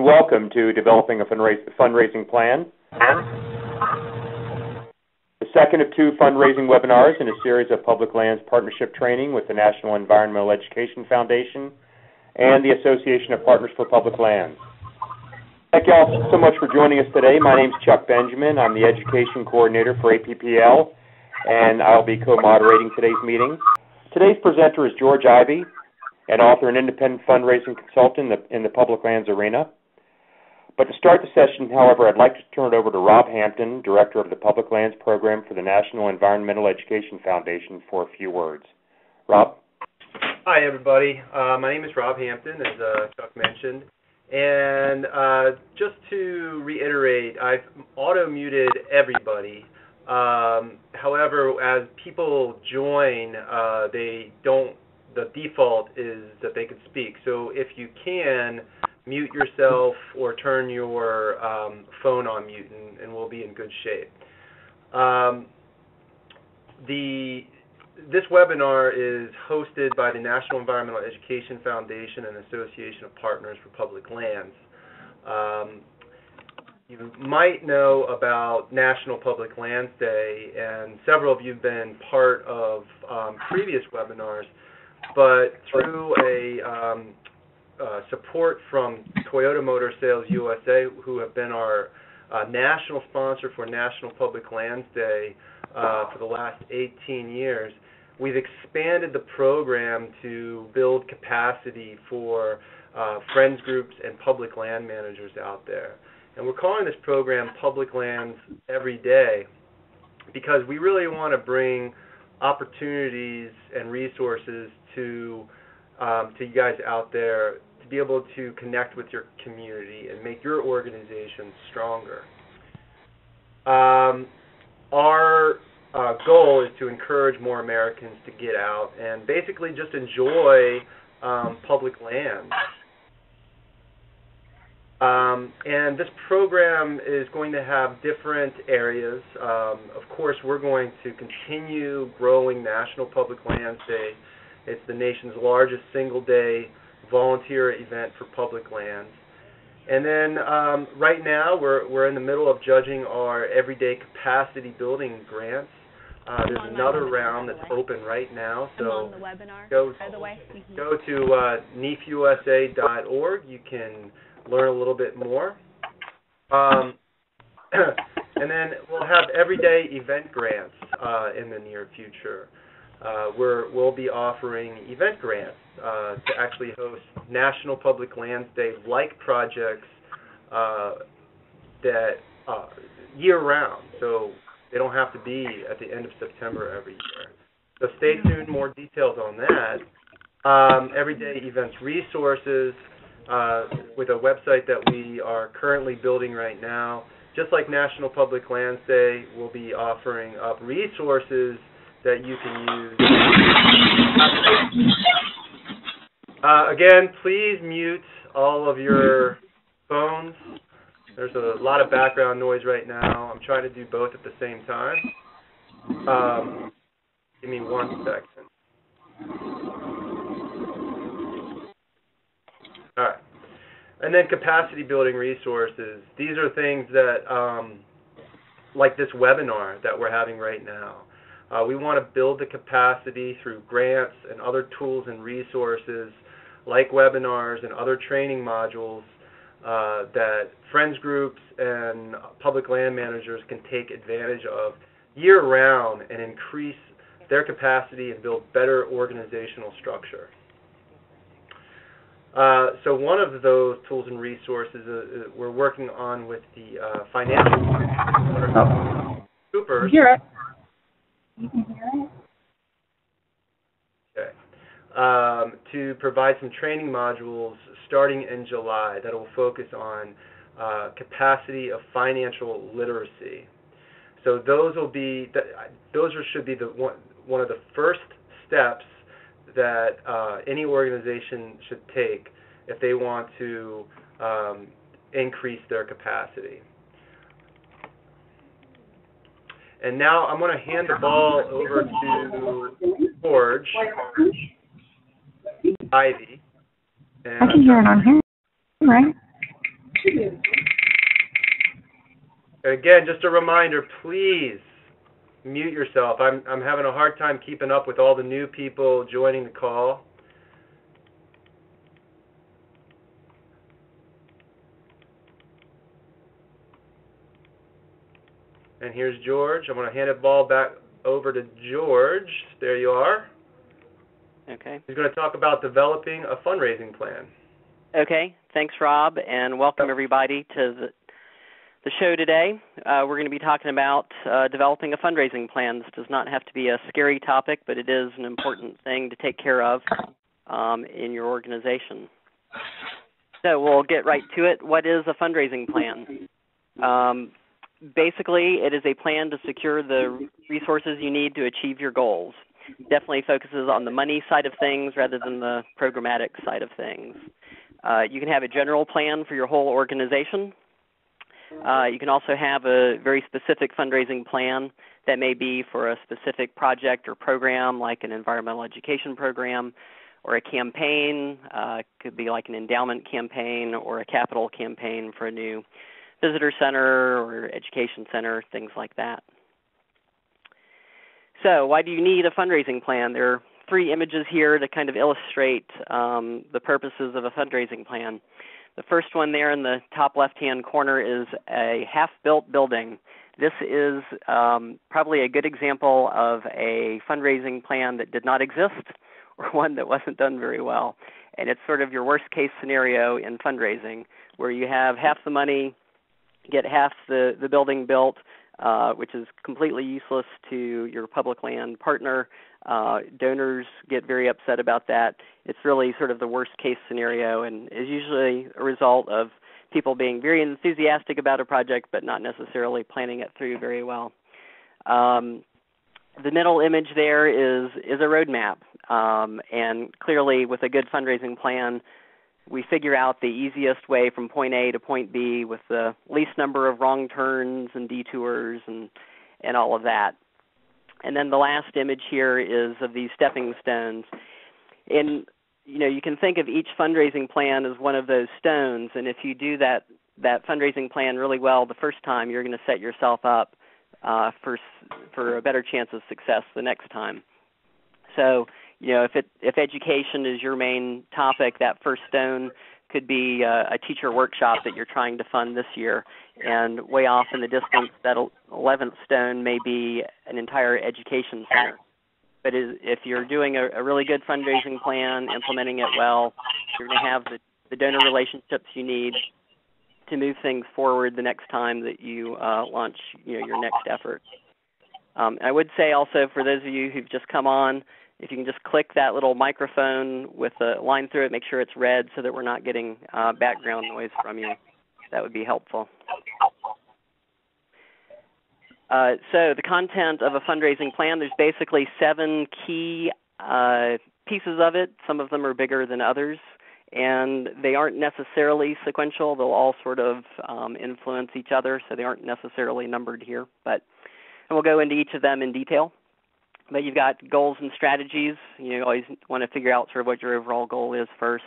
Welcome to Developing a Fundraising Plan, the second of two fundraising webinars in a series of public lands partnership training with the National Environmental Education Foundation and the Association of Partners for Public Lands. Thank you all so much for joining us today. My name is Chuck Benjamin. I'm the Education Coordinator for APPL, and I'll be co-moderating today's meeting. Today's presenter is George Ivey, an author and independent fundraising consultant in the public lands arena. But to start the session, however, I'd like to turn it over to Rob Hampton, Director of the Public Lands Program for the National Environmental Education Foundation, for a few words. Rob? Hi, everybody. My name is Rob Hampton, as Chuck mentioned. And just to reiterate, I've auto-muted everybody. However, as people join, the default is that they can speak. So if you can, mute yourself or turn your phone on mute, and we'll be in good shape. This webinar is hosted by the National Environmental Education Foundation and Association of Partners for Public Lands. You might know about National Public Lands Day, and several of you have been part of previous webinars, but through a support from Toyota Motor Sales USA, who have been our national sponsor for National Public Lands Day for the last 18 years, we've expanded the program to build capacity for friends groups and public land managers out there. And we're calling this program Public Lands Every Day because we really want to bring opportunities and resources to you guys out there to be able to connect with your community and make your organization stronger. Our goal is to encourage more Americans to get out and basically just enjoy public lands. And this program is going to have different areas. Of course, we're going to continue growing National Public Lands Day. It's the nation's largest single-day volunteer event for public lands. And then right now, we're in the middle of judging our everyday capacity building grants. There's another round that's open right now. So I'm on the webinar, by the way. Go to nefusa.org. You can learn a little bit more. And then we'll have everyday event grants in the near future. We'll be offering event grants to actually host National Public Lands Day-like projects that year-round, so they don't have to be at the end of September every year. So stay tuned, more details on that. Everyday events resources with a website that we are currently building right now. Just like National Public Lands Day, we'll be offering up resources that you can use. Again, please mute all of your phones. There's a lot of background noise right now. I'm trying to do both at the same time. Give me 1 second. All right. And then capacity building resources. These are things that, like this webinar that we're having right now. We want to build the capacity through grants and other tools and resources like webinars and other training modules that friends groups and public land managers can take advantage of year-round and increase their capacity and build better organizational structure. So one of those tools and resources we're working on with the financial Coopers. Hear it. You can hear it? Okay. To provide some training modules starting in July that will focus on capacity of financial literacy. So those will be should be one of the first steps that any organization should take if they want to increase their capacity. And now I'm going to hand the ball over to George Ivey. I can hear it on here, right? Again, just a reminder, please mute yourself. I'm having a hard time keeping up with all the new people joining the call. And here's George. I'm going to hand the ball back over to George. There you are. Okay. He's going to talk about developing a fundraising plan. Okay. Thanks, Rob, and welcome everybody to the show today. We're going to be talking about developing a fundraising plan. This does not have to be a scary topic, but it is an important thing to take care of in your organization. So we'll get right to it. What is a fundraising plan? Basically, it is a plan to secure the resources you need to achieve your goals. Definitely focuses on the money side of things rather than the programmatic side of things. You can have a general plan for your whole organization. You can also have a very specific fundraising plan that may be for a specific project or program, like an environmental education program, or a campaign. Could be like an endowment campaign or a capital campaign for a new visitor center or education center, things like that. So why do you need a fundraising plan? There are three images here to kind of illustrate the purposes of a fundraising plan. The first one there in the top left-hand corner is a half-built building. This is probably a good example of a fundraising plan that did not exist or one that wasn't done very well. And it's sort of your worst-case scenario in fundraising, where you have half the money, get half the building built, which is completely useless to your public land partner. Donors get very upset about that. It's really sort of the worst case scenario and is usually a result of people being very enthusiastic about a project but not necessarily planning it through very well. The middle image there is a roadmap, and clearly with a good fundraising plan, we figure out the easiest way from point A to point B with the least number of wrong turns and detours and all of that. And then the last image here is of these stepping stones. And, you can think of each fundraising plan as one of those stones, and if you do that fundraising plan really well the first time, you're going to set yourself up for a better chance of success the next time. So, if education is your main topic, that first stone could be a teacher workshop that you're trying to fund this year. And way off in the distance, that 11th stone may be an entire education center. But if you're doing a really good fundraising plan, implementing it well, you're going to have the donor relationships you need to move things forward the next time that you launch your next effort. I would say also for those of you who've just come on, if you can just click that little microphone with a line through it, make sure it's red so that we're not getting background noise from you. That would be helpful. So the content of a fundraising plan, there's basically 7 key pieces of it. Some of them are bigger than others, and they aren't necessarily sequential. They'll all sort of influence each other, so they aren't necessarily numbered here. And we'll go into each of them in detail. But you've got goals and strategies. You always want to figure out sort of what your overall goal is first.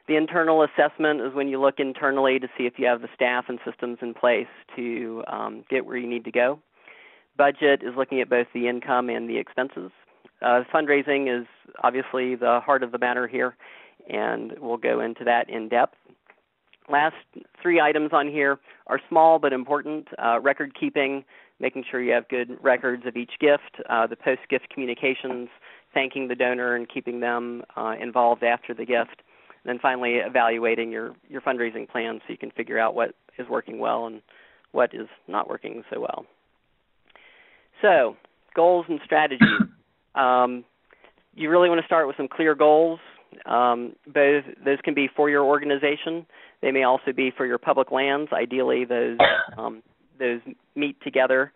The internal assessment is when you look internally to see if you have the staff and systems in place to get where you need to go. Budget is looking at both the income and the expenses. Fundraising is obviously the heart of the matter here, and we'll go into that in depth. Last 3 items on here are small but important. Record keeping, making sure you have good records of each gift, the post-gift communications, thanking the donor and keeping them involved after the gift. And then finally, evaluating your fundraising plan so you can figure out what is working well and what is not working so well. So, goals and strategies. You really want to start with some clear goals. Both those can be for your organization. They may also be for your public lands. Ideally, those meet together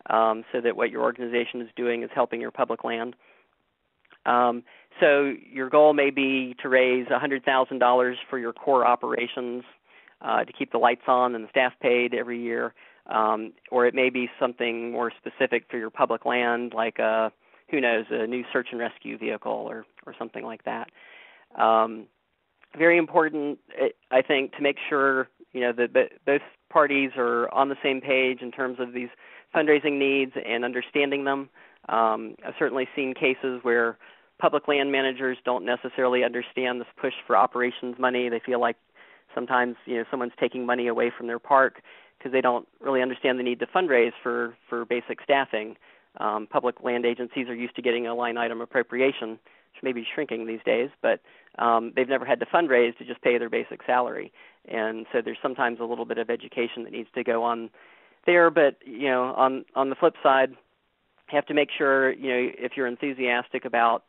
so that what your organization is doing is helping your public land. So your goal may be to raise $100,000 for your core operations to keep the lights on and the staff paid every year, or it may be something more specific for your public land, like who knows, a new search and rescue vehicle or something like that. Very important, I think, to make sure that both parties are on the same page in terms of these fundraising needs and understanding them. I've certainly seen cases where public land managers don't necessarily understand this push for operations money. They feel like sometimes someone's taking money away from their park because they don't really understand the need to fundraise for basic staffing. Public land agencies are used to getting a line item appropriation, which may be shrinking these days, but they've never had to fundraise to just pay their basic salary. And so there's sometimes a little bit of education that needs to go on there. But, on the flip side, you have to make sure, if you're enthusiastic about,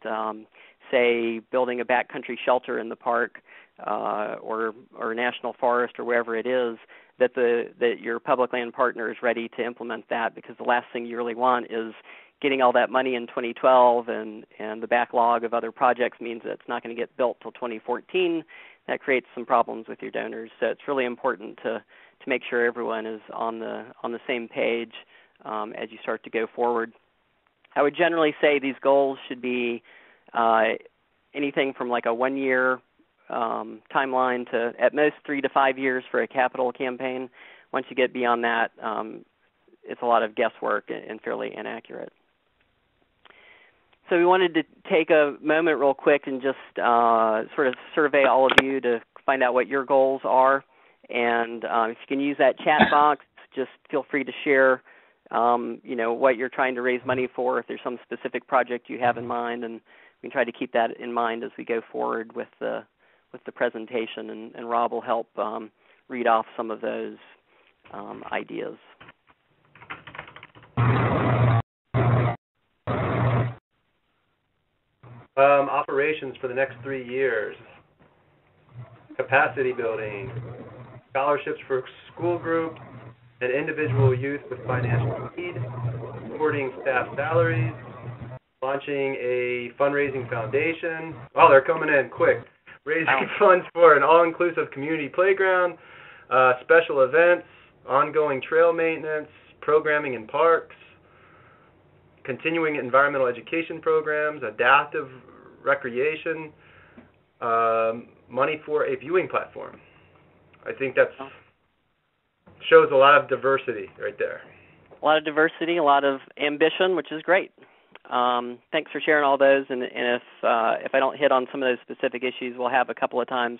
say, building a backcountry shelter in the park or a national forest or wherever it is, that your public land partner is ready to implement that, because the last thing you really want is getting all that money in 2012 and the backlog of other projects means that it's not going to get built till 2014. That creates some problems with your donors. So it's really important to make sure everyone is on the same page as you start to go forward. I would generally say these goals should be anything from like a 1-year timeline to at most 3 to 5 years for a capital campaign. Once you get beyond that, it's a lot of guesswork and fairly inaccurate. So we wanted to take a moment real quick and just sort of survey all of you to find out what your goals are. And if you can use that chat box, just feel free to share what you're trying to raise money for, if there's some specific project you have in mind, and we can try to keep that in mind as we go forward with the presentation, and Rob will help read off some of those ideas. Operations for the next 3 years, capacity building, scholarships for school groups and individual youth with financial need, supporting staff salaries, launching a fundraising foundation. Oh, they're coming in quick. Raising funds for an all-inclusive community playground, special events, ongoing trail maintenance, programming in parks, continuing environmental education programs, adaptive recreation, money for a viewing platform. I think that shows a lot of diversity right there. A lot of diversity, a lot of ambition, which is great. Thanks for sharing all those, and if I don't hit on some of those specific issues, we'll have a couple of times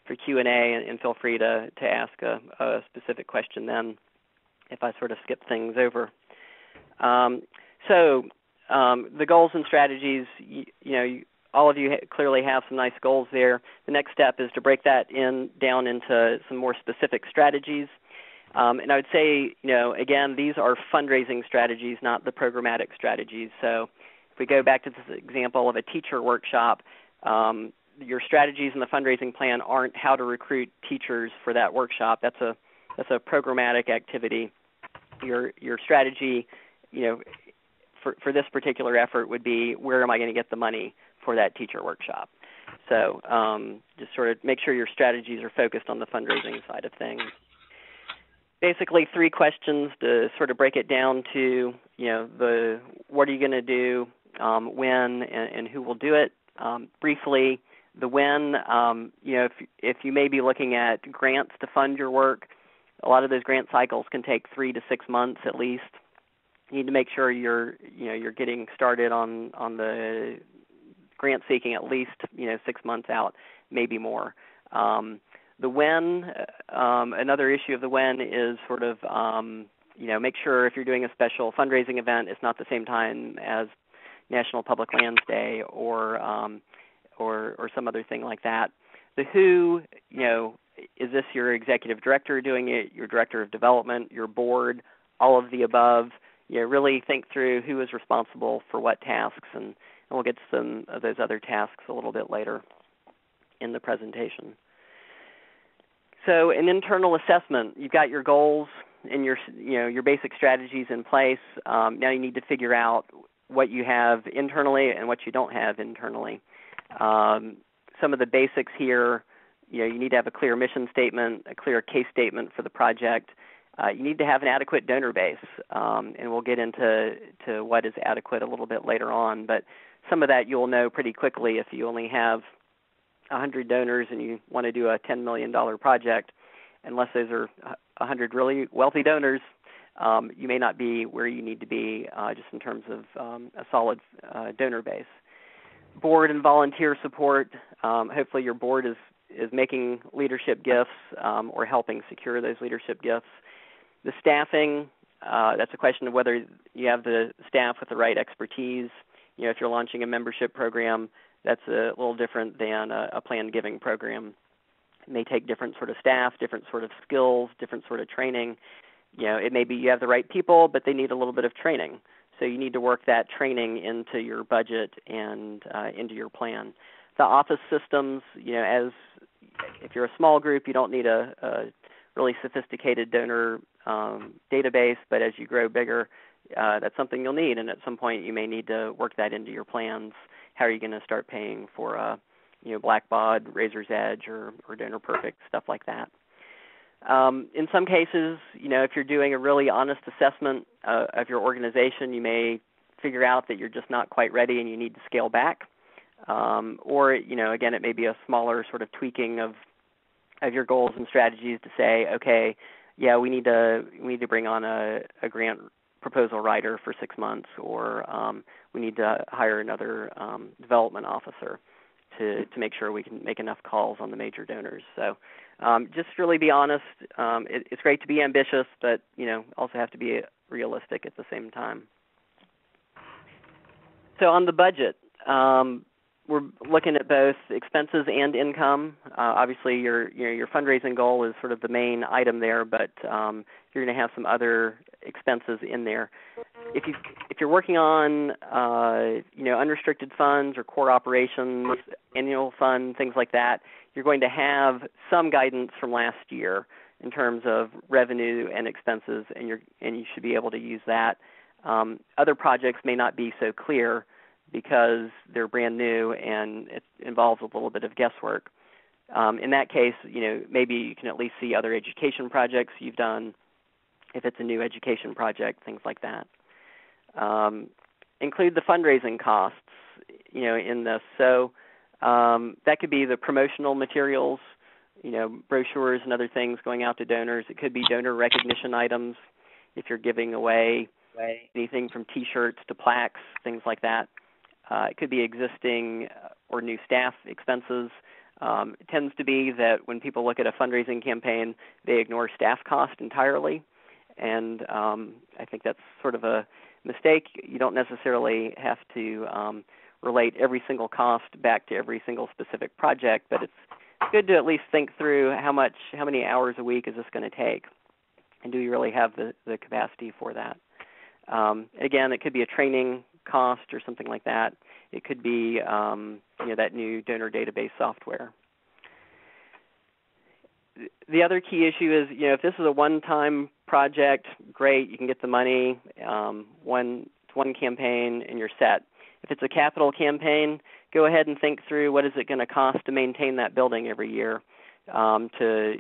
for Q&A, and feel free to ask a specific question then if I sort of skip things over. So the goals and strategies, all of you clearly have some nice goals there. The next step is to break that down into some more specific strategies. And I would say, again, these are fundraising strategies, not the programmatic strategies. So if we go back to this example of a teacher workshop, your strategies in the fundraising plan aren't how to recruit teachers for that workshop. That's a programmatic activity. Your strategy, for this particular effort would be, where am I going to get the money for that teacher workshop? So just sort of make sure your strategies are focused on the fundraising side of things. Basically 3 questions to sort of break it down to, what are you going to do, when, and who will do it. Briefly, the when, if you may be looking at grants to fund your work, a lot of those grant cycles can take 3 to 6 months at least. You need to make sure you're getting started on the grant seeking at least 6 months out, maybe more. The when, another issue of the when is sort of make sure if you're doing a special fundraising event, it's not the same time as National Public Lands Day or some other thing like that. The who, is this your executive director doing it, your director of development, your board, all of the above? Really think through who is responsible for what tasks, and we'll get to some of those other tasks a little bit later in the presentation. So an internal assessment, you've got your goals and your basic strategies in place. Now you need to figure out what you have internally and what you don't have internally. Some of the basics here, you need to have a clear mission statement, a clear case statement for the project. You need to have an adequate donor base, and we'll get into what is adequate a little bit later on. But some of that you'll know pretty quickly if you only have 100 donors and you want to do a $10 million project. unless those are 100 really wealthy donors, you may not be where you need to be just in terms of a solid donor base. Board and volunteer support. Hopefully your board is making leadership gifts or helping secure those leadership gifts. The staffing, that's a question of whether you have the staff with the right expertise. If you're launching a membership program, that's a little different than a planned giving program. It may take different sort of staff, different sort of skills, different sort of training. It may be you have the right people, but they need a little bit of training. So you need to work that training into your budget and into your plan. The office systems, as if you're a small group, you don't need a really sophisticated donor database, but as you grow bigger, that's something you'll need, and at some point you may need to work that into your plans. How are you going to start paying for Blackbaud, Razor's Edge, or Donor Perfect, stuff like that. In some cases, if you're doing a really honest assessment of your organization, you may figure out that you're just not quite ready and you need to scale back. Or, again, it may be a smaller sort of tweaking of your goals and strategies to say, okay, yeah, we need to bring on a grant proposal writer for 6 months, or we need to hire another development officer to make sure we can make enough calls on the major donors. So just really be honest. It's great to be ambitious, but also have to be realistic at the same time. So on the budget, we're looking at both expenses and income. Obviously, your fundraising goal is sort of the main item there, but you're going to have some other expenses in there. If you're working on unrestricted funds or core operations, annual fund, things like that, you're going to have some guidance from last year in terms of revenue and expenses, and you should be able to use that. Other projects may not be so clear because they're brand new and it involves a little bit of guesswork. In that case, maybe you can at least see other education projects you've done, if it's a new education project, things like that. Include the fundraising costs, in this. So that could be the promotional materials, brochures and other things going out to donors. It could be donor recognition items if you're giving away anything from T-shirts to plaques, things like that. It could be existing or new staff expenses. It tends to be that when people look at a fundraising campaign, they ignore staff cost entirely, and I think that's sort of a mistake. You don't necessarily have to relate every single cost back to every single specific project, but it's good to at least think through how many hours a week is this going to take, and do you really have the capacity for that? Again, it could be a training cost or something like that. It could be that new donor database software. The other key issue is, if this is a one-time project, great, you can get the money, one campaign, and you're set. If it's a capital campaign, go ahead and think through what is it going to cost to maintain that building every year, to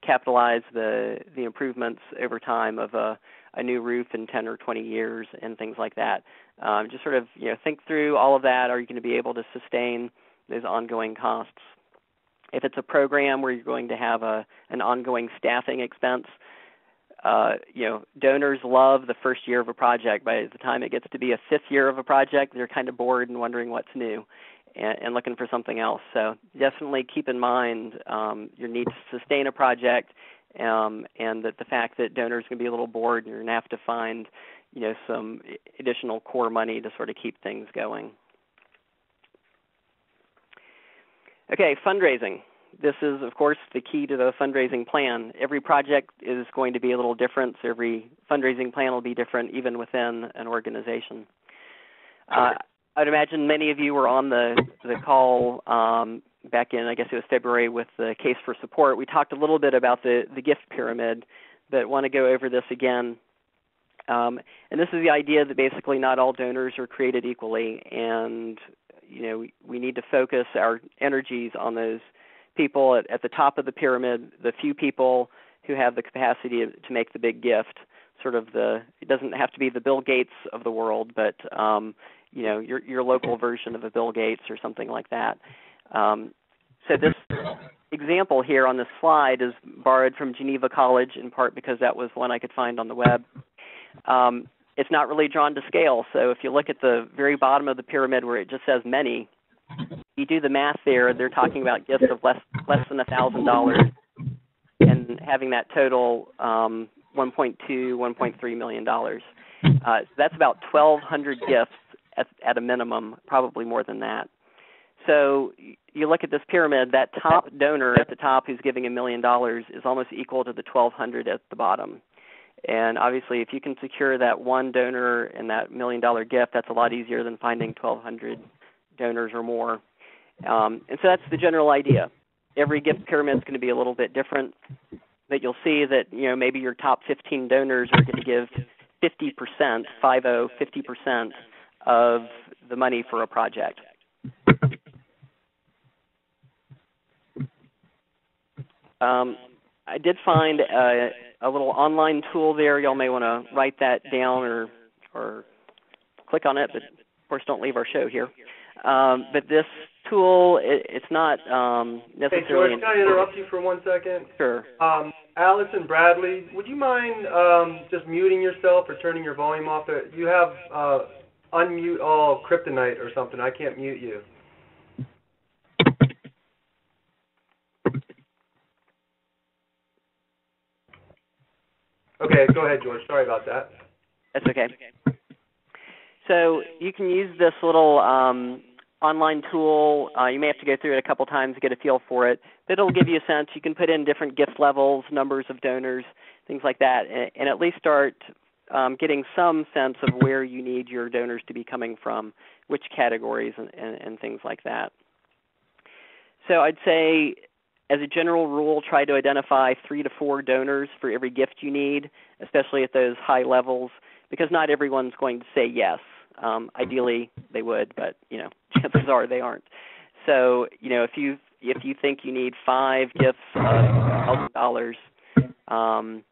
capitalize the improvements over time of a new roof in 10 or 20 years and things like that. Just sort of think through all of that. Are you going to be able to sustain those ongoing costs? If it's a program where you're going to have an ongoing staffing expense, donors love the first year of a project. By the time it gets to be a fifth year of a project, they're kind of bored and wondering what's new and looking for something else. So definitely keep in mind your need to sustain a project, and that the fact that donors are going to be a little bored and you're going to have to find some additional core money to sort of keep things going. Okay, fundraising. This is, of course, the key to the fundraising plan. Every project is going to be a little different, so every fundraising plan will be different even within an organization. I'd imagine many of you were on the call back in, I guess it was February, with the case for support. We talked a little bit about the gift pyramid, but want to go over this again. And this is the idea that basically not all donors are created equally, and we need to focus our energies on those people at the top of the pyramid, the few people who have the capacity to make the big gift. It doesn't have to be the Bill Gates of the world, but your local version of a Bill Gates or something like that. So this example here on this slide is borrowed from Geneva College, in part because that was one I could find on the web. It's not really drawn to scale, so if you look at the very bottom of the pyramid where it just says many, you do the math there, they're talking about gifts of less than $1,000 and having that total $1.2, $1.3 million. So that's about 1,200 gifts at a minimum, probably more than that. So you look at this pyramid, that top donor at the top who's giving $1 million is almost equal to the 1,200 at the bottom. And obviously, if you can secure that one donor and that $1 million gift, that's a lot easier than finding 1,200 donors or more. And so that's the general idea. Every gift pyramid is going to be a little bit different, but you'll see that, maybe your top 15 donors are going to give 50%, 50% of the money for a project. I did find a little online tool there. Y'all may want to write that down or click on it, but of course don't leave our show here. But this tool, it's not necessarily... Hey, George, can I interrupt you for 1 second? Sure. Alice and Bradley, would you mind just muting yourself or turning your volume off? You have unmute all kryptonite or something. I can't mute you. Okay, go ahead, George. Sorry about that. That's okay. So you can use this little online tool. You may have to go through it a couple times to get a feel for it, but it'll give you a sense. You can put in different gift levels, numbers of donors, things like that, and at least start getting some sense of where you need your donors to be coming from, which categories, and things like that. So I'd say, as a general rule, try to identify 3 to 4 donors for every gift you need, especially at those high levels, because not everyone's going to say yes. Ideally, they would, but chances are they aren't. So, if you think you need 5 gifts of $1,000,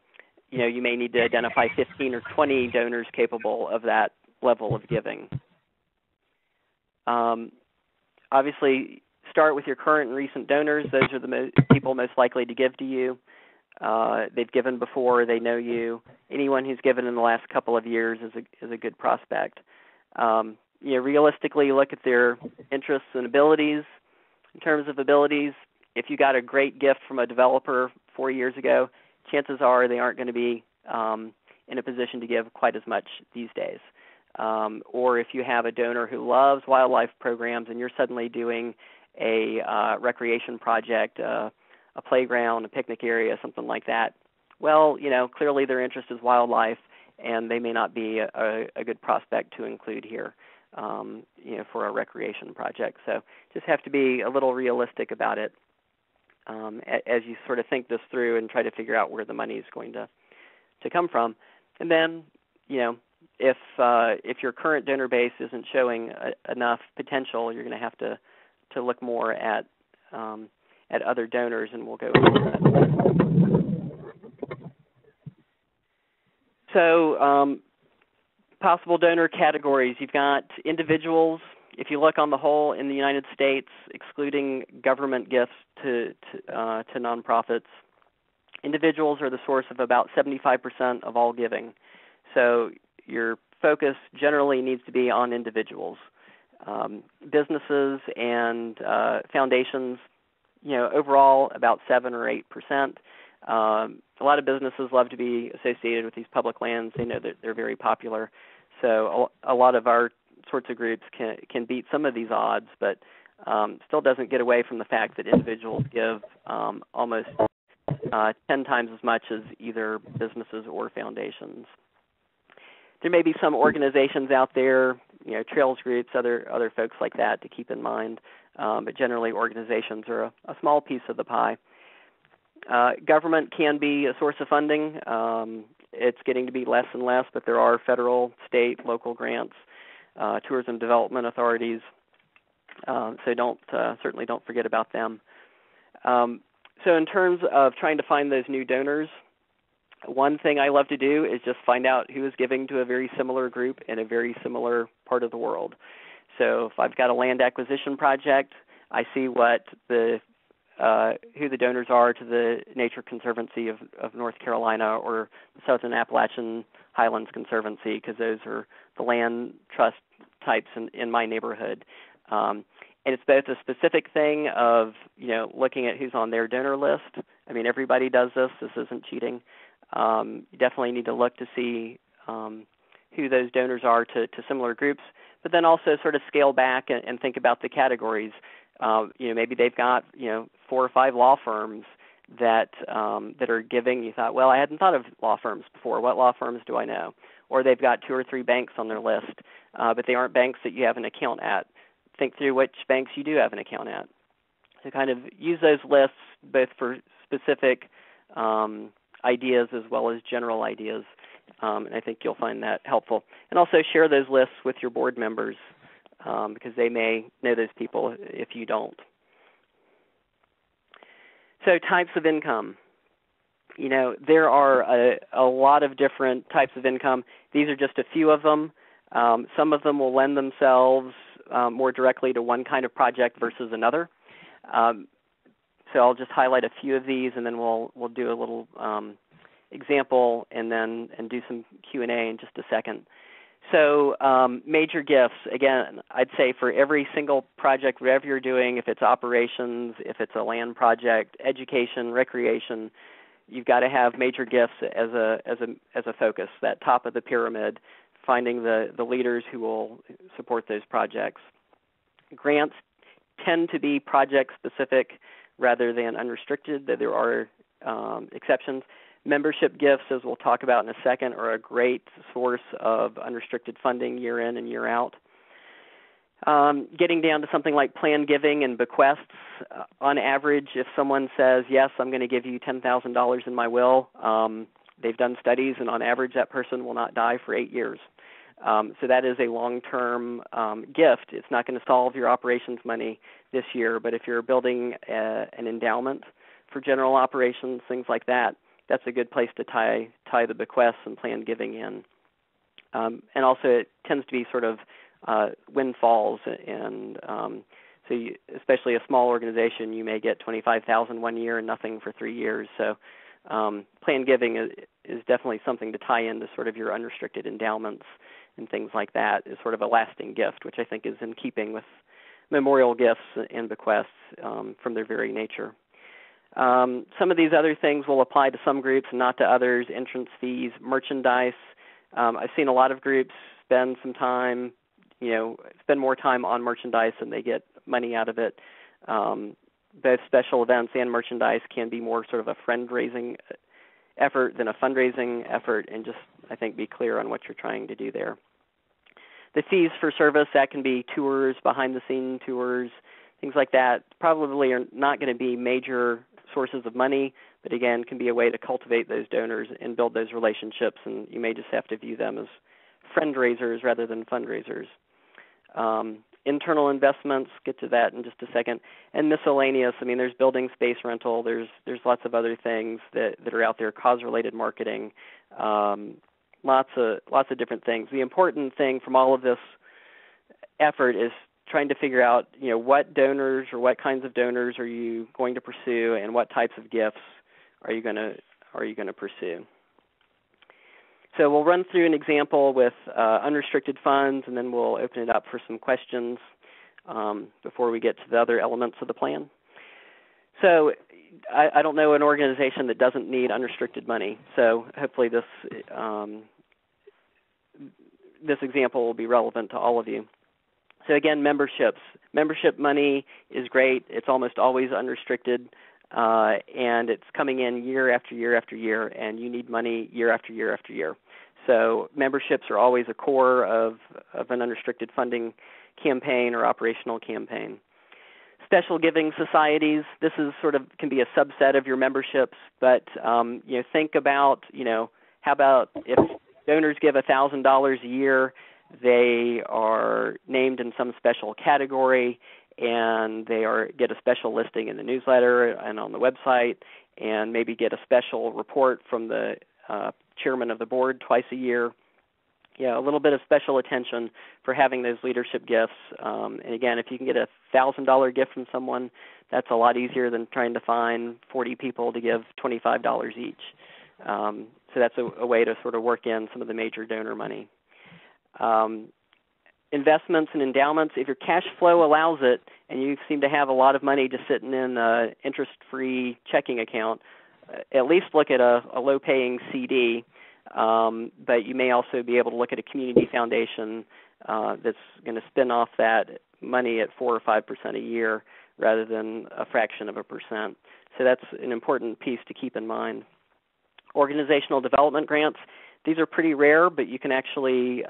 you may need to identify 15 or 20 donors capable of that level of giving. Obviously, start with your current and recent donors. Those are the people most likely to give to you. They've given before. They know you. Anyone who's given in the last couple of years is a good prospect. Realistically, look at their interests and abilities. In terms of abilities, if you got a great gift from a developer 4 years ago, chances are they aren't going to be in a position to give quite as much these days. Or if you have a donor who loves wildlife programs and you're suddenly doing a recreation project, a playground, a picnic area, something like that, well, clearly their interest is wildlife, and they may not be a good prospect to include here, for a recreation project. So just have to be a little realistic about it as you sort of think this through and try to figure out where the money is going to come from. And then, if your current donor base isn't showing enough potential, you're going to have to look more at other donors, and we'll go into that. So possible donor categories. You've got individuals. If you look on the whole in the United States, excluding government gifts to nonprofits, individuals are the source of about 75% of all giving. So your focus generally needs to be on individuals. Businesses and foundations, overall about 7 or 8%. A lot of businesses love to be associated with these public lands. They know that they're very popular. So a lot of our sorts of groups can beat some of these odds, but still doesn't get away from the fact that individuals give almost 10 times as much as either businesses or foundations. There may be some organizations out there, trails groups, other folks like that to keep in mind, but generally organizations are a small piece of the pie. Government can be a source of funding. It's getting to be less and less, but there are federal, state, local grants, tourism development authorities, so certainly don't forget about them. So in terms of trying to find those new donors, one thing I love to do is just find out who is giving to a very similar group in a very similar part of the world. So if I've got a land acquisition project, I see what the who the donors are to the Nature Conservancy of North Carolina or the Southern Appalachian Highlands Conservancy, because those are the land trust types in my neighborhood. And it's both a specific thing of, looking at who's on their donor list. I mean, everybody does this. This isn't cheating. You definitely need to look to see who those donors are to similar groups, but then also sort of scale back and think about the categories. Maybe they've got 4 or 5 law firms that are giving. You thought, well, I hadn't thought of law firms before. What law firms do I know? Or they've got 2 or 3 banks on their list, but they aren't banks that you have an account at. Think through which banks you do have an account at. So kind of use those lists both for specific ideas as well as general ideas, and I think you'll find that helpful. And also share those lists with your board members because they may know those people if you don't. So types of income. There are a lot of different types of income. These are just a few of them. Some of them will lend themselves more directly to one kind of project versus another. So I'll just highlight a few of these, and then we'll do a little example and do some Q&A in just a second. So major gifts, again, I'd say for every single project, whatever you're doing, if it's operations, if it's a land project, education, recreation, you've got to have major gifts as a focus, that top of the pyramid, finding the leaders who will support those projects. Grants tend to be project-specific rather than unrestricted, though there are exceptions. Membership gifts, as we'll talk about in a second, are a great source of unrestricted funding year in and year out. Getting down to something like planned giving and bequests, on average, if someone says, yes, I'm going to give you $10,000 in my will, they've done studies, and on average that person will not die for 8 years. So that is a long-term gift. It's not going to solve your operations money this year, but if you're building an endowment for general operations, things like that, that's a good place to tie the bequests and planned giving in. And also it tends to be sort of windfalls, and so especially a small organization, you may get $25,000 one year and nothing for 3 years. So planned giving is definitely something to tie into sort of your unrestricted endowments and things like that, is sort of a lasting gift, which I think is in keeping with memorial gifts and bequests from their very nature. Some of these other things will apply to some groups and not to others. Entrance fees, merchandise. I've seen a lot of groups spend more time on merchandise than they get money out of it. Both special events and merchandise can be more sort of a friend-raising effort than a fundraising effort, and just, I think, be clear on what you're trying to do there. The fees for service, that can be tours, behind-the-scene tours, things like that, probably are not going to be major sources of money, but again, can be a way to cultivate those donors and build those relationships, and you may just have to view them as friend raisers rather than fundraisers. Internal investments, get to that in just a second, and miscellaneous. I mean, there's building space rental. There's lots of other things that are out there. Cause-related marketing, lots of different things. The important thing from all of this effort is trying to figure out, what donors or what kinds of donors are you going to pursue, and what types of gifts are you going to pursue. So we'll run through an example with unrestricted funds, and then we'll open it up for some questions before we get to the other elements of the plan. So I don't know an organization that doesn't need unrestricted money. So hopefully this example will be relevant to all of you. So again, memberships. Membership money is great. It's almost always unrestricted. And it's coming in year after year after year, and you need money year after year after year. So memberships are always a core of an unrestricted funding campaign or operational campaign. Special giving societies, this is can be a subset of your memberships, but think about, how about if donors give $1,000 a year, they are named in some special category, and they get a special listing in the newsletter and on the website, and maybe get a special report from the chairman of the board twice a year. a little bit of special attention for having those leadership gifts. And again, if you can get a $1,000 gift from someone, that's a lot easier than trying to find 40 people to give $25 each. So that's a way to sort of work in some of the major donor money. Investments and endowments, if your cash flow allows it and you seem to have a lot of money just sitting in an interest-free checking account, at least look at a low-paying CD, but you may also be able to look at a community foundation that's going to spin off that money at 4 or 5% a year rather than a fraction of a percent. So that's an important piece to keep in mind. Organizational development grants, these are pretty rare, but you can actually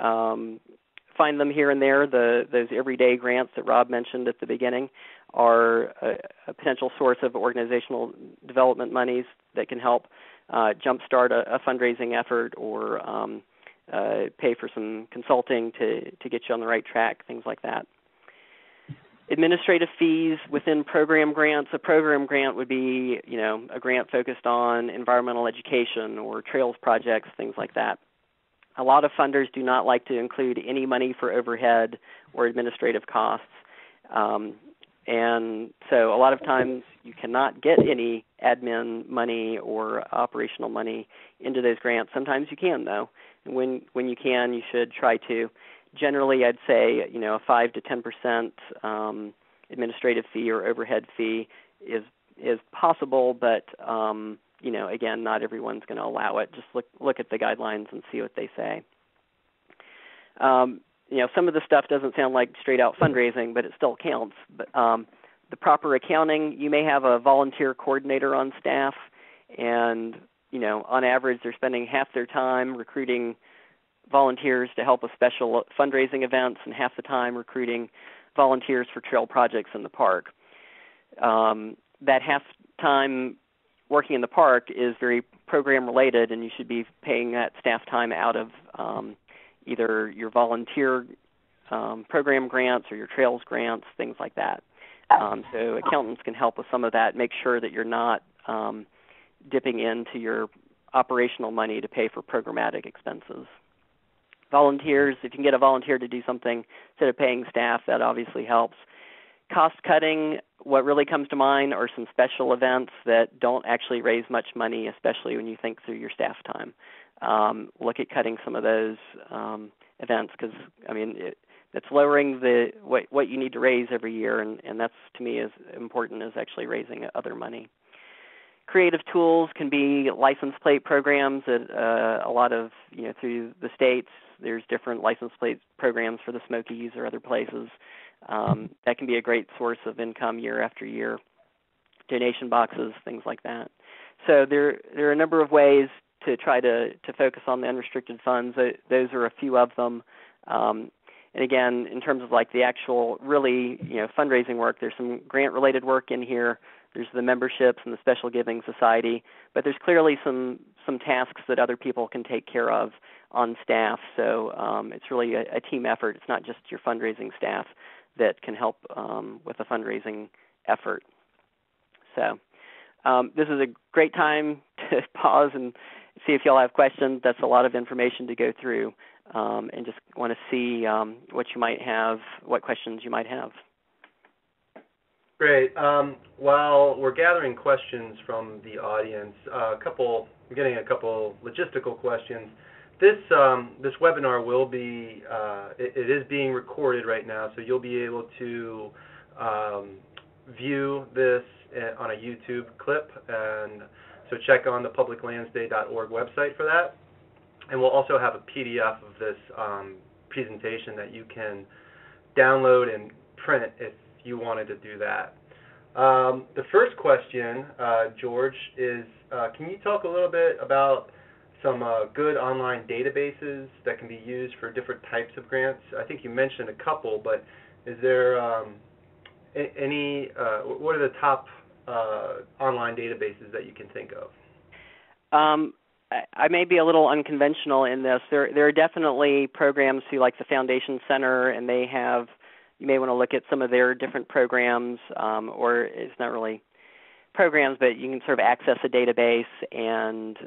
find them here and there. Those everyday grants that Rob mentioned at the beginning are a potential source of organizational development monies that can help jumpstart a fundraising effort or pay for some consulting to get you on the right track, things like that. Administrative fees within program grants. A program grant would be, a grant focused on environmental education or trails projects, things like that. A lot of funders do not like to include any money for overhead or administrative costs. And so a lot of times you cannot get any admin money or operational money into those grants. Sometimes you can, though. And when you can, you should try to. Generally, I'd say, a 5 to 10% administrative fee or overhead fee is possible, but again, not everyone's going to allow it. Just look at the guidelines and see what they say. Some of the stuff doesn't sound like straight out fundraising, but it still counts. But the proper accounting, you may have a volunteer coordinator on staff, and on average, they're spending half their time recruiting volunteers to help with special fundraising events and half the time recruiting volunteers for trail projects in the park. That half time working in the park is very program related, and you should be paying that staff time out of either your volunteer program grants or your trails grants, things like that. So accountants can help with some of that, make sure that you're not dipping into your operational money to pay for programmatic expenses. Volunteers, if you can get a volunteer to do something instead of paying staff, that obviously helps. Cost cutting, what really comes to mind are some special events that don't actually raise much money, especially when you think through your staff time. Look at cutting some of those events because, that's lowering what you need to raise every year, and that's, to me, as important as actually raising other money. Creative tools can be license plate programs at a lot of, through the states. There's different license plate programs for the Smokies or other places. That can be a great source of income year after year. Donation boxes, things like that. So there are a number of ways to try to focus on the unrestricted funds. Those are a few of them. And again, in terms of like the actual really, fundraising work, there's some grant-related work in here. There's the memberships and the Special Giving Society, but there's clearly some tasks that other people can take care of on staff. So it's really a team effort. It's not just your fundraising staff that can help with a fundraising effort. So this is a great time to pause and see if y'all have questions. That's a lot of information to go through, and just want to see what questions you might have. Great. While we're gathering questions from the audience, I'm getting a couple logistical questions. This webinar will be, it is being recorded right now, so you'll be able to view this on a YouTube clip, and so check on the publiclandsday.org website for that. And we'll also have a PDF of this presentation that you can download and print if you wanted to do that. The first question, George, is can you talk a little bit about some good online databases that can be used for different types of grants? I think you mentioned a couple, but is there any, what are the top online databases that you can think of? I may be a little unconventional in this. There are definitely programs through like the Foundation Center, and they have, you may want to look at some of their different programs, or it's not really programs, but you can sort of access a database and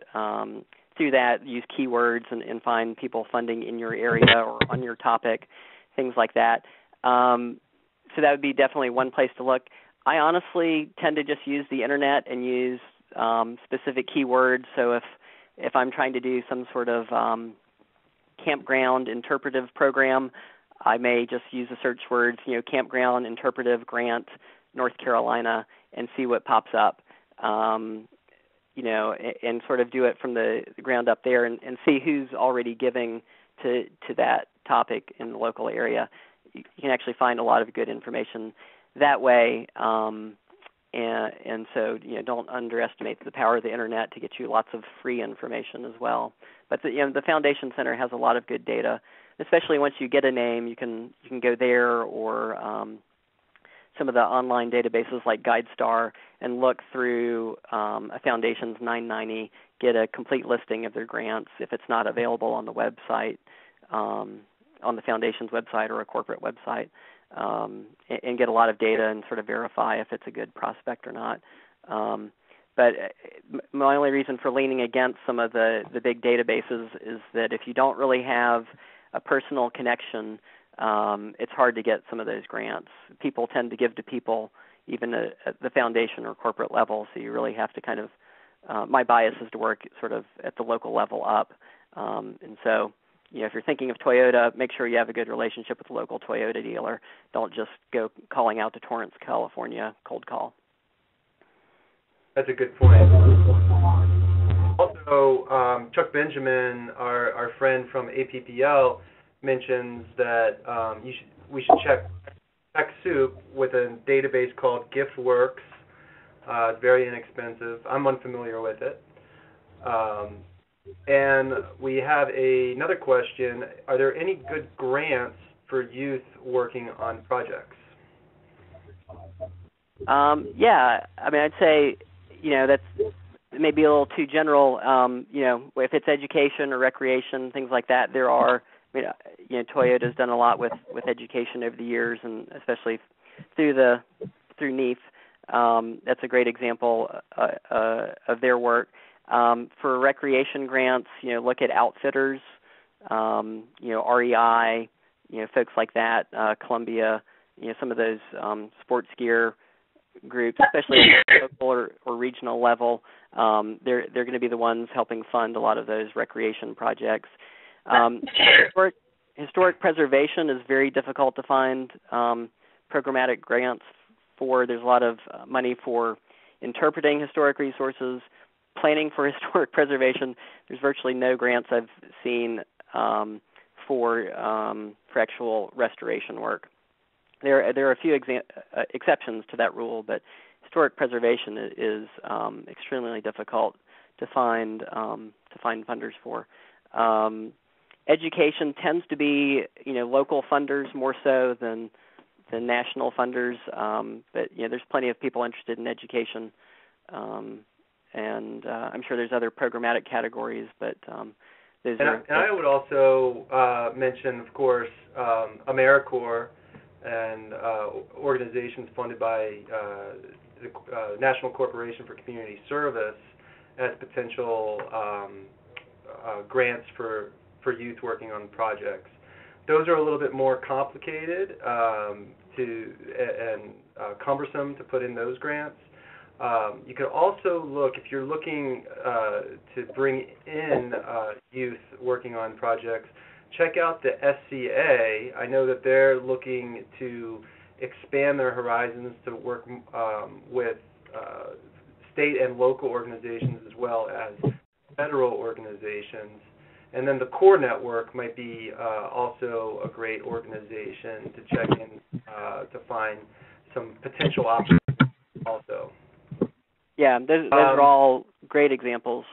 through that, use keywords and find people funding in your area or on your topic, things like that. So that would be definitely one place to look. I honestly tend to just use the internet and use specific keywords. So if I'm trying to do some sort of campground interpretive program, I may just use the search words, campground interpretive grant, North Carolina, and see what pops up. And sort of do it from the ground up there and see who's already giving to that topic in the local area. You can actually find a lot of good information that way. And so, don't underestimate the power of the internet to get you lots of free information as well. But the Foundation Center has a lot of good data, especially once you get a name. You can go there or some of the online databases like GuideStar and look through a foundation's 990, get a complete listing of their grants if it's not available on the website, on the foundation's website or a corporate website, and get a lot of data and sort of verify if it's a good prospect or not. But my only reason for leaning against some of the big databases is that if you don't really have a personal connection, it's hard to get some of those grants. People tend to give to people even at the foundation or corporate level, so you really have to kind of, my bias is to work sort of at the local level up. And so, if you're thinking of Toyota, make sure you have a good relationship with the local Toyota dealer. Don't just go calling out to Torrance, California, cold call. That's a good point. Also, Chuck Benjamin, our friend from APPL, mentions that we should check TechSoup with a database called GiftWorks. It's very inexpensive. I'm unfamiliar with it. And we have another question. Are there any good grants for youth working on projects? Yeah. I mean, I'd say, that's maybe a little too general. If it's education or recreation, things like that, there are, Toyota's done a lot with education over the years, and especially through NEAF. That's a great example of their work. For recreation grants, look at outfitters, REI, folks like that, Columbia, some of those sports gear groups, especially at the local or regional level. They're going to be the ones helping fund a lot of those recreation projects. Historic preservation is very difficult to find programmatic grants for. There's a lot of money for interpreting historic resources. Planning for historic preservation, there's virtually no grants I've seen for actual restoration work. There are a few exceptions to that rule, but historic preservation is extremely difficult to find funders for. Education tends to be local funders more so than national funders, but there's plenty of people interested in education. And I'm sure there's other programmatic categories, but those are... And I would also mention, of course, AmeriCorps and organizations funded by the National Corporation for Community Service as potential grants for youth working on projects. Those are a little bit more complicated and cumbersome to put in those grants. You could also look, if you're looking to bring in youth working on projects, check out the SCA. I know that they're looking to expand their horizons to work with state and local organizations as well as federal organizations. And then the Core Network might be also a great organization to check in to find some potential opportunities also. Yeah, those are all great examples.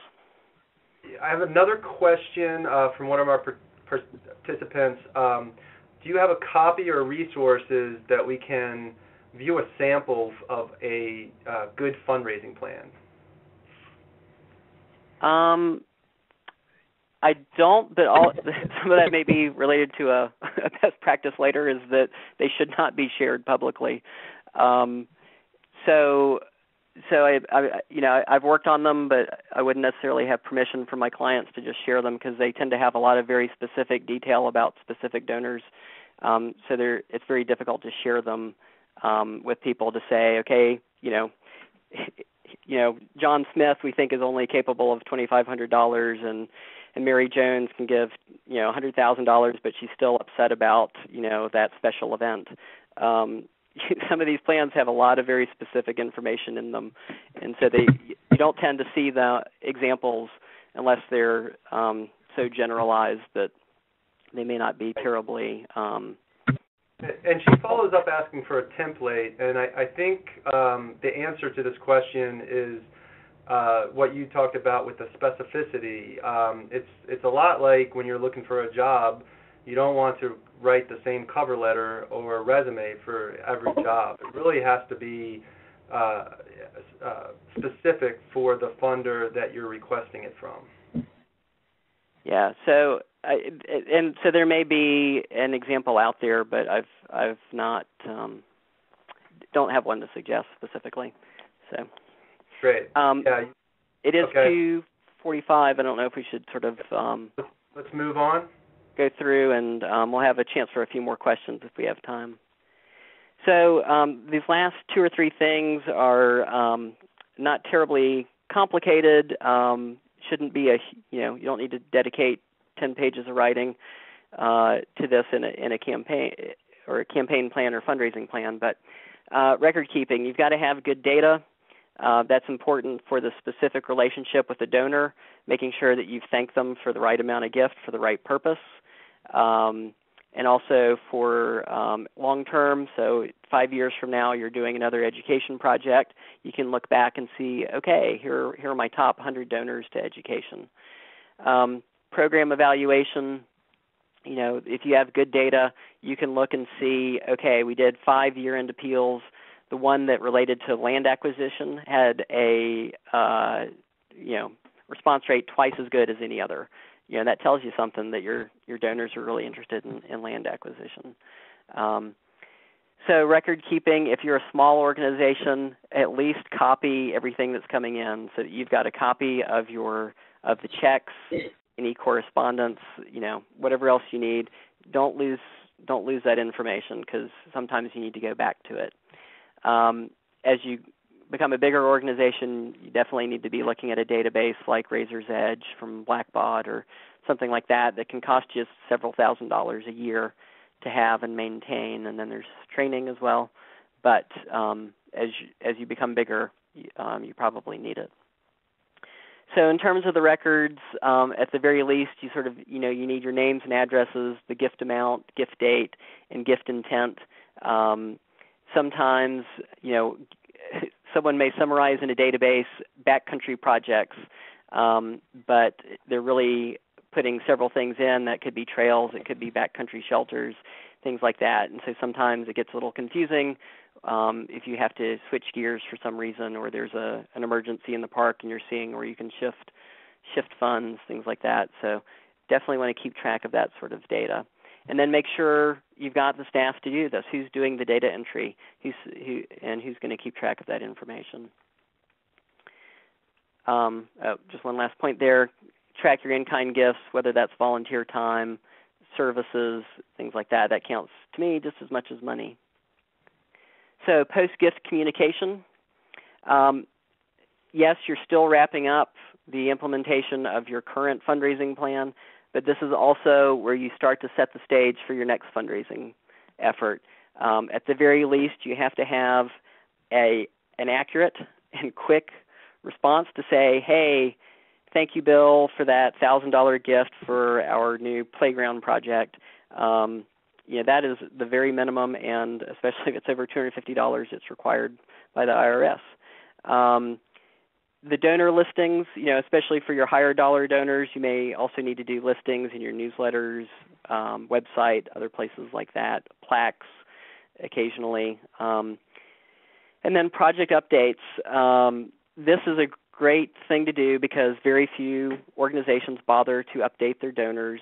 I have another question from one of our participants. Do you have a copy or resources that we can view a sample of a good fundraising plan? I don't, but some of that may be related to a best practice later, is that they should not be shared publicly. So I've worked on them, but I wouldn't necessarily have permission from my clients to just share them because they tend to have a lot of very specific detail about specific donors. It's very difficult to share them with people to say, okay, John Smith we think is only capable of $2,500, and Mary Jones can give $100,000, but she's still upset about that special event. Some of these plans have a lot of very specific information in them, and so you don't tend to see the examples unless they're so generalized that they may not be terribly. And she follows up asking for a template, and I think the answer to this question is what you talked about with the specificity. It's a lot like when you're looking for a job. You don't want to write the same cover letter or resume for every job. It really has to be specific for the funder that you're requesting it from. Yeah. So there may be an example out there, but I've not don't have one to suggest specifically. So great. It is okay. 2:45. I don't know if we should sort of let's move on. Go through, and we'll have a chance for a few more questions if we have time. So these last two or three things are not terribly complicated. Shouldn't be you don't need to dedicate 10 pages of writing to this in a campaign or a campaign plan or fundraising plan. But record keeping, you've got to have good data. That's important for the specific relationship with the donor, making sure that you've thanked them for the right amount of gift for the right purpose. And also for long term, so 5 years from now you're doing another education project, you can look back and see, okay, here are my top 100 donors to education. Program evaluation, if you have good data, you can look and see, okay, we did 5 year-end appeals. The one that related to land acquisition had a response rate twice as good as any other. That tells you something that your donors are really interested in land acquisition. So record keeping, if you're a small organization, at least copy everything that's coming in so that you've got a copy of the checks, any correspondence, whatever else you need. Don't lose that information because sometimes you need to go back to it. As you become a bigger organization, you definitely need to be looking at a database like Razor's Edge from Blackbaud or something like that can cost you several $1,000s a year to have and maintain, and then there's training as well. But as you become bigger, you probably need it. So in terms of the records, at the very least, you sort of you need your names and addresses, the gift amount, gift date, and gift intent. Sometimes someone may summarize in a database backcountry projects, but they're really putting several things in. That could be trails, it could be backcountry shelters, things like that. And so sometimes it gets a little confusing if you have to switch gears for some reason, or there's an emergency in the park and you're seeing where you can shift funds, things like that. So definitely want to keep track of that sort of data. And then make sure you've got the staff to do this. Who's doing the data entry? Who's going to keep track of that information? Just one last point there. Track your in-kind gifts, whether that's volunteer time, services, things like that. That counts to me just as much as money. So post-gift communication. Yes, you're still wrapping up the implementation of your current fundraising plan, but this is also where you start to set the stage for your next fundraising effort. At the very least, you have to have an accurate and quick response to say, hey, thank you, Bill, for that $1,000 gift for our new playground project. That is the very minimum, and especially if it's over $250, it's required by the IRS. The donor listings, especially for your higher dollar donors, you may also need to do listings in your newsletters, website, other places like that, plaques occasionally. And then project updates. This is a great thing to do because very few organizations bother to update their donors.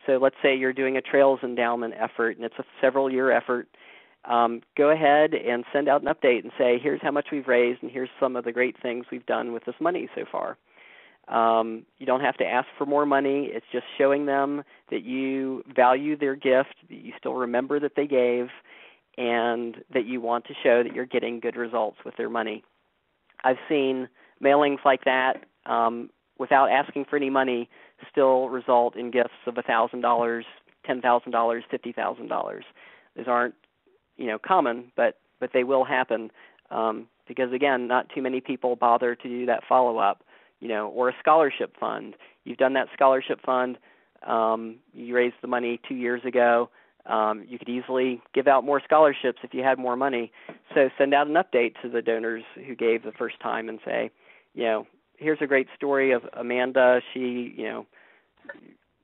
So let's say you're doing a Trails Endowment effort, and it's a several-year effort, go ahead and send out an update and say, here's how much we've raised and here's some of the great things we've done with this money so far. You don't have to ask for more money. It's just showing them that you value their gift, that you still remember that they gave, and that you want to show that you're getting good results with their money. I've seen mailings like that without asking for any money still result in gifts of $1,000, $10,000, $50,000. Those aren't, common, but they will happen because, again, not too many people bother to do that follow-up, or a scholarship fund. You've done that scholarship fund. You raised the money 2 years ago. You could easily give out more scholarships if you had more money. So send out an update to the donors who gave the first time and say, here's a great story of Amanda. She,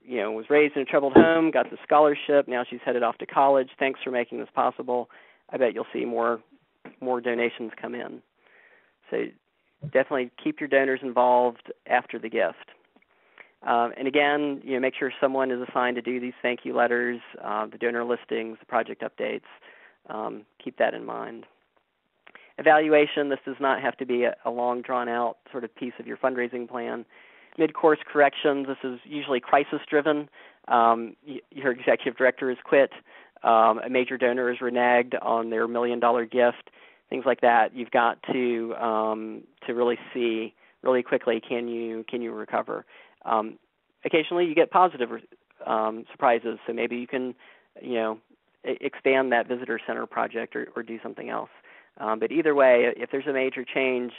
was raised in a troubled home, got the scholarship. Now she's headed off to college. Thanks for making this possible. I bet you'll see more donations come in. So definitely keep your donors involved after the gift. And again, make sure someone is assigned to do these thank you letters, the donor listings, the project updates. Keep that in mind. Evaluation, this does not have to be a long, drawn-out sort of piece of your fundraising plan. Mid-course corrections, this is usually crisis-driven. Your executive director has quit. A major donor is reneged on their $1 million gift, things like that. You've got to really see really quickly, can you recover? Occasionally you get positive surprises, so maybe you can, expand that visitor center project or do something else. But either way, if there's a major change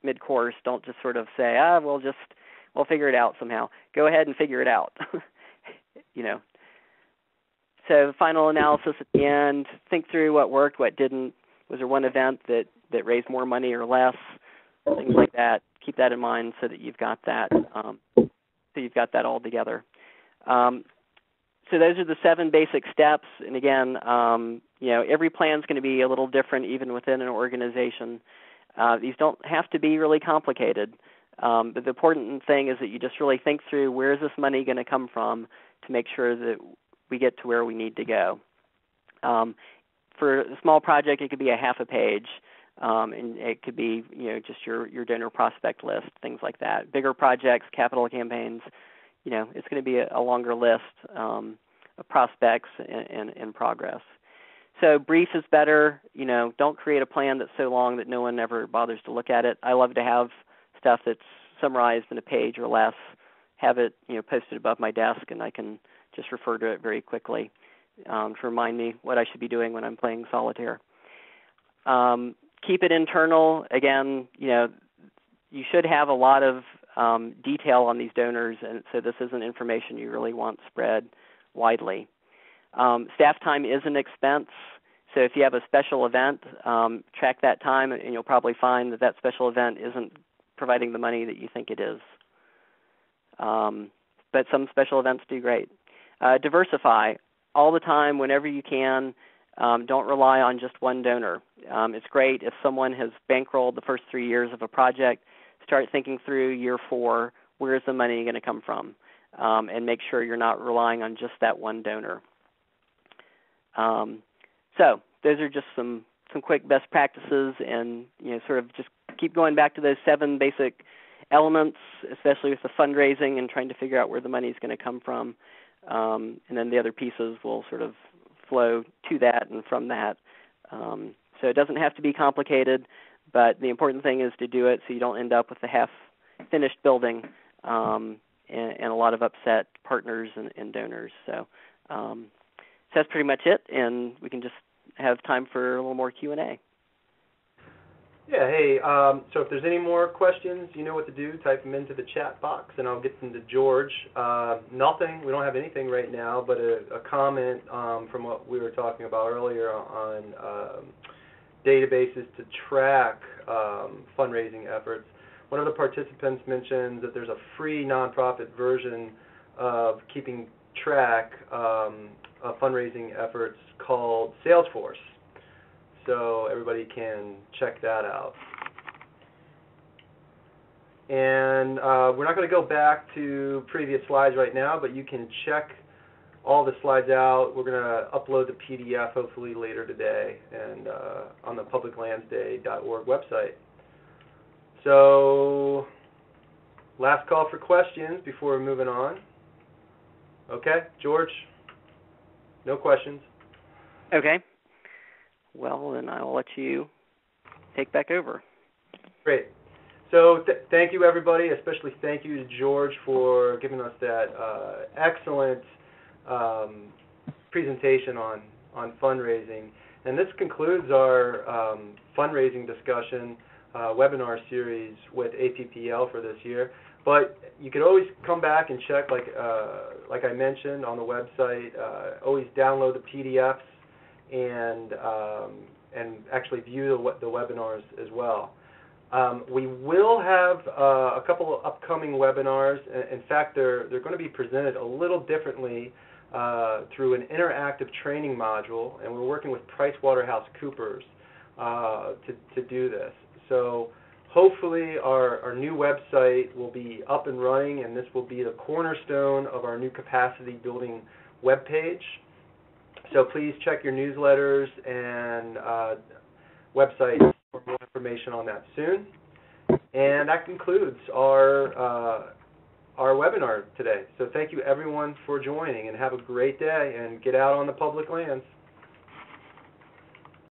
mid-course, don't just sort of say, we'll figure it out somehow. Go ahead and figure it out. So final analysis at the end, think through what worked, what didn't. Was there one event that raised more money or less? Things like that. Keep that in mind so that you've got that all together. So those are the 7 basic steps. And again, every plan is going to be a little different even within an organization. These don't have to be really complicated. But the important thing is that you just really think through where is this money going to come from to make sure that we get to where we need to go. For a small project, it could be a half a page. And it could be, just your donor prospect list, things like that. Bigger projects, capital campaigns, it's going to be a longer list of prospects and progress. So brief is better. Don't create a plan that's so long that no one ever bothers to look at it. I love to have stuff that's summarized in a page or less, have it, posted above my desk, and I can just refer to it very quickly to remind me what I should be doing when I'm playing solitaire. Keep it internal. Again, you should have a lot of detail on these donors, and so this isn't information you really want spread widely. Staff time is an expense, so if you have a special event, track that time, and you'll probably find that special event isn't providing the money that you think it is. But some special events do great. Diversify all the time whenever you can. Don't rely on just one donor. It's great if someone has bankrolled the first 3 years of a project. Start thinking through year 4, where is the money going to come from? And make sure you're not relying on just that one donor. So those are just some quick best practices, and sort of just keep going back to those 7 basic elements, especially with the fundraising and trying to figure out where the money is going to come from. And then the other pieces will sort of flow to that and from that. So it doesn't have to be complicated, but the important thing is to do it so you don't end up with a half-finished building and a lot of upset partners and donors. So that's pretty much it, and we can just have time for a little more Q&A. Yeah, hey, so if there's any more questions, you know what to do. Type them into the chat box, and I'll get them to George. Nothing, we don't have anything right now, but a comment from what we were talking about earlier on databases to track fundraising efforts. One of the participants mentioned that there's a free nonprofit version of keeping track of fundraising efforts called Salesforce. So everybody can check that out. And we're not going to go back to previous slides right now, but you can check all the slides out. We're going to upload the PDF hopefully later today and on the publiclandsday.org website. So, last call for questions before we're moving on. Okay, George? No questions? Okay. Well, then I'll let you take back over. Great. So thank you, everybody. Especially thank you to George for giving us that excellent presentation on fundraising. And this concludes our fundraising discussion webinar series with APPL for this year. But you can always come back and check, like I mentioned, on the website. Always download the PDFs and actually view the webinars as well. We will have a couple of upcoming webinars. In fact, they're going to be presented a little differently through an interactive training module, and we're working with PricewaterhouseCoopers to do this. So hopefully our new website will be up and running, and this will be the cornerstone of our new capacity building webpage. So please check your newsletters and website for more information on that soon. And that concludes our webinar today. So thank you everyone for joining, and have a great day, and get out on the public lands.